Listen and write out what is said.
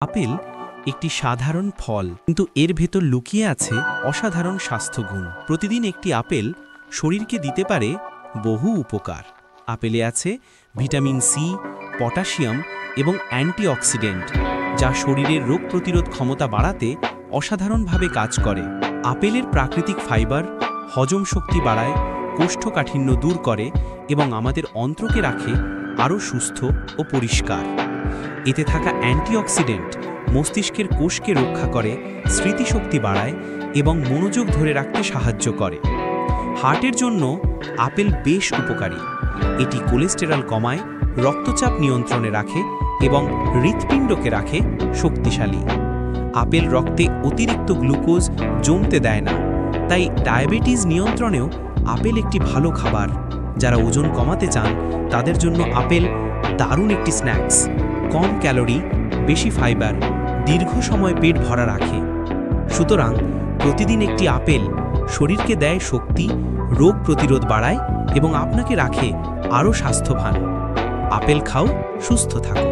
Apple একটি সাধারণ ফল, কিন্তু এর ভেতর লুকিয়ে আছে অসাধারণ স্বাস্থ্যগুণ। প্রতিদিন একটি আপেল শরীরকে দিতে পারে বহু উপকার। আপেলে আছে ভিটামিন সি, পটাশিয়াম এবং অ্যান্টিঅক্সিডেন্ট, যা শরীরের রোগ প্রতিরোধ ক্ষমতা বাড়াতে অসাধারণভাবে কাজ করে। আপেলের প্রাকৃতিক ফাইবার হজম শক্তি বাড়ায়, কোষ্ঠকাঠিন্য দূর করে এবং আমাদের অন্ত্রকে রাখে আরও সুস্থ ও পরিষ্কার। এতে থাকা অ্যান্টিঅক্সিডেন্ট মস্তিষ্কের কোষকে রক্ষা করে, স্মৃতিশক্তি বাড়ায় এবং মনোযোগ ধরে রাখতে সাহায্য করে। হার্টের জন্য আপেল বেশ উপকারী। এটি কোলেস্টেরল কমায়, রক্তচাপ নিয়ন্ত্রণে রাখে এবং হৃৎপিণ্ডকে রাখে শক্তিশালী। আপেল রক্তে অতিরিক্ত গ্লুকোজ জমতে দেয় না, তাই ডায়াবেটিস নিয়ন্ত্রণেও আপেল একটি ভালো খাবার। যারা ওজন কমাতে চান তাদের জন্য আপেল দারুণ একটি স্ন্যাক্স। কম ক্যালোরি, বেশি ফাইবার, দীর্ঘ সময় পেট ভরা রাখে। সুতরাং প্রতিদিন একটি আপেল শরীরকে দেয় শক্তি, রোগ প্রতিরোধ বাড়ায় এবং আপনাকে রাখে আরও স্বাস্থ্যবান। আপেল খাও, সুস্থ থাকো।